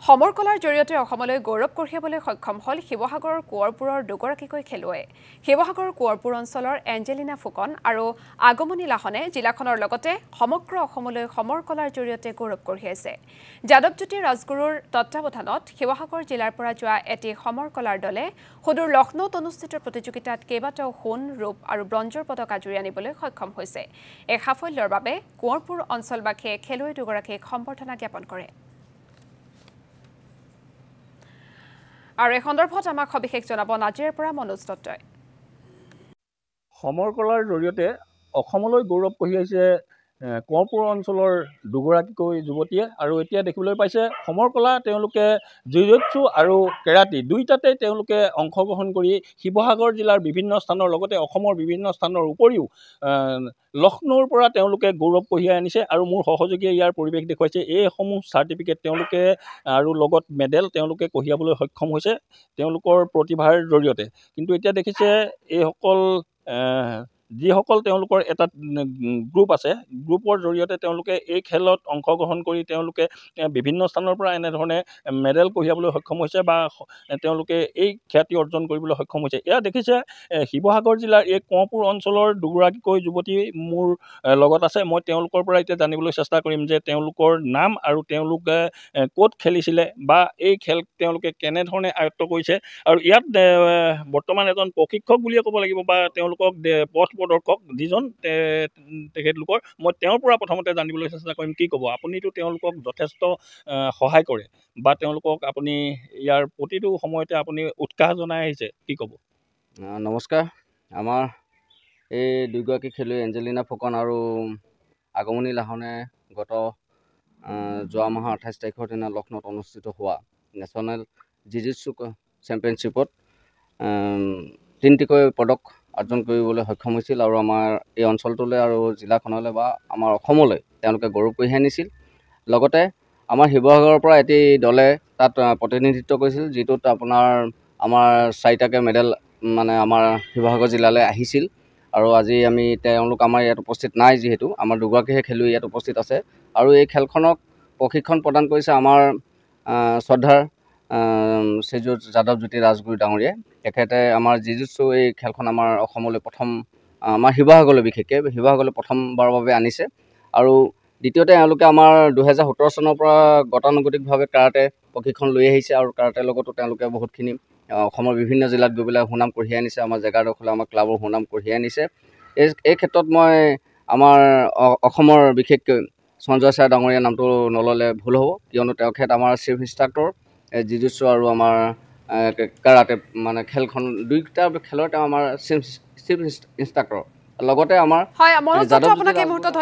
সমৰ কলাৰ জৰিয়তে অসমলৈ গৌৰৱ কঢ়িয়াবলৈ সক্ষম হ'ল শিৱসাগৰৰ কোঁৱৰপুৰৰ দুগৰাকীকৈ খেলুৱৈ। শিৱসাগৰৰ কোঁৱৰপুৰ অঞ্চলৰ এঞ্জেলিনা ফুকন আৰু আগমনী লাহনে জিলাখনৰ লগতে সমগ্ৰ অসমলৈ সমৰ কলাৰ জৰিয়তে গৌৰৱ কঢ়িয়াইছে। যাদৱজ্যোতি ৰাজগুৰুৰ তত্বাৱধানত শিৱসাগৰ জিলাৰ পৰা যোৱা এটি সমৰ কলাৰ দলে সুদূৰ লক্ষ্ণৌত অনুষ্ঠিত প্ৰতিযোগিতাত কেইবাটাও সোণ, ৰূপ আৰু ব্ৰঞ্জৰ পদক আজুৰি আনিবলৈ সক্ষম হৈছে। এই সাফল্যৰ বাবে কোঁৱৰপুৰ অঞ্চলবাসীয়ে খেলুৱৈ দুগৰাকীক সম্বৰ্ধনা জ্ঞাপন কৰে। আৰু এই সন্দৰ্ভত আমাক সবিশেষ জনাব নাজিৰাৰ পৰা মনোজ দত্তই। সমৰ কলাৰ জৰিয়তে অসমলৈ গৌৰৱ কঢ়িয়াইছে কোঁৱৰপুৰ অঞ্চলৰ দুগৰাকীকৈ যুৱতীয়ে। আৰু এতিয়া দেখিবলৈ পাইছে সমৰ কলা তেওঁলোকে জুজুৎসু আৰু কেৰাটী দুয়োটাতে তেওঁলোকে অংশগ্ৰহণ কৰি শিৱসাগৰ জিলাৰ বিভিন্ন স্থানৰ লগতে অসমৰ বিভিন্ন স্থানৰ উপৰিও লক্ষ্ণৌৰ পৰা তেওঁলোকে গৌৰৱ কঢ়িয়াই আনিছে। আৰু মোৰ সহযোগীয়ে ইয়াৰ পৰিৱেশ দেখুৱাইছে এইসমূহ চাৰ্টিফিকেট তেওঁলোকে আৰু লগত মেডেল তেওঁলোকে কঢ়িয়াবলৈ সক্ষম হৈছে তেওঁলোকৰ প্ৰতিভাৰ জৰিয়তে। কিন্তু এতিয়া দেখিছে এইসকল যিসকল তেওঁলোকৰ এটা গ্ৰুপ আছে, গ্ৰুপৰ জৰিয়তে তেওঁলোকে এই খেলত অংশগ্ৰহণ কৰি তেওঁলোকে বিভিন্ন স্থানৰ পৰা এনেধৰণে মেডেল কঢ়িয়াবলৈ সক্ষম হৈছে বা তেওঁলোকে এই খ্যাতি অৰ্জন কৰিবলৈ সক্ষম হৈছে। এয়া দেখিছে শিৱসাগৰ জিলাৰ এই কোঁৱৰপুৰ অঞ্চলৰ দুগৰাকীকৈ যুৱতী মোৰ লগত আছে। মই তেওঁলোকৰ পৰা এতিয়া জানিবলৈ চেষ্টা কৰিম যে তেওঁলোকৰ নাম আৰু তেওঁলোকে ক'ত খেলিছিলে বা এই খেল তেওঁলোকে কেনেধৰণে আয়ত্ব কৰিছে। আৰু ইয়াত বৰ্তমান এজন প্ৰশিক্ষক বুলিয়ে ক'ব লাগিব বা তেওঁলোকক পথ প্ৰদৰ্শক যিজন তেখেতলোকৰ, মই তেওঁৰ পৰা প্ৰথমতে জানিবলৈ চেষ্টা কৰিম। কি ক'ব? আপুনিতো তেওঁলোকক যথেষ্ট সহায় কৰে বা তেওঁলোকক আপুনি ইয়াৰ প্ৰতিটো সময়তে আপুনি উৎসাহ জনাই আহিছে, কি ক'ব? নমস্কাৰ। আমাৰ এই দুগৰাকী খেলুৱৈ এঞ্জেলিনা ফুকন আৰু আগমনী লাহনে যোৱা মাহৰ 28 তাৰিখৰ দিনা লক্ষ্ণৌত অনুষ্ঠিত হোৱা নেশ্যনেল জিজিৎসু চেম্পিয়নশ্বিপত 3টিকৈ পদক অৰ্জন কৰিবলৈ সক্ষম হৈছিল। আৰু আমাৰ এই অঞ্চলটোলৈ আৰু জিলাখনলৈ বা আমাৰ অসমলৈ তেওঁলোকে গৌৰৱ কঢ়িয়াই আনিছিল। লগতে আমাৰ শিৱসাগৰৰ পৰা এটি দলে তাত প্ৰতিনিধিত্ব কৰিছিল, যিটোত আমাৰ 4টাকৈ মেডেল আমাৰ শিৱসাগৰ জিলালৈ আহিছিল। আৰু আজি তেওঁলোক আমাৰ ইয়াত উপস্থিত নাই, যিহেতু আমাৰ দুগৰাকীহে খেলুৱৈ ইয়াত উপস্থিত আছে। আৰু এই খেলখনক প্ৰশিক্ষণ প্ৰদান কৰিছে আমাৰ শ্ৰদ্ধাৰ শ্ৰীযুত যাদৱজ্যোতি ৰাজগুৰু ডাঙৰীয়াই। তেখেতে আমাৰ জিজুৎসু এই খেলখন আমাৰ অসমলৈ আমাৰ শিৱসাগৰলৈ বিশেষকৈ শিৱসাগৰলৈ প্ৰথমবাৰৰ বাবে আনিছে। আৰু দ্বিতীয়তে তেওঁলোকে আমাৰ 2017 চনৰ পৰা গতানুগতিকভাৱে কাৰাটে প্ৰশিক্ষণ লৈ আহিছে। আৰু কাৰাটেৰ লগতো তেওঁলোকে বহুতখিনি অসমৰ বিভিন্ন জিলাত গৈ পেলাই সুনাম কঢ়িয়াই আনিছে। আমাৰ জেগাডোখৰলৈ আমাৰ ক্লাবৰ সুনাম কঢ়িয়াই আনিছে। এই ক্ষেত্ৰত মই আমাৰ অসমৰ বিশেষকৈ সঞ্জয় ছাৰ ডাঙৰীয়াৰ নামটো নল'লে ভুল হ'ব, কিয়নো তেখেত আমাৰ চিফ ইনষ্ট্ৰাক্টৰ জিজুৎসু আৰু আমাৰ কাৰাটে খেলখন দুয়োটা খেলৰ তেওঁ আমাৰ চিফ ইনষ্ট্ৰাক্টৰ। লগতে আমাৰ হয়, মনোজ দত্ত আপোনাক এই মুহূৰ্তত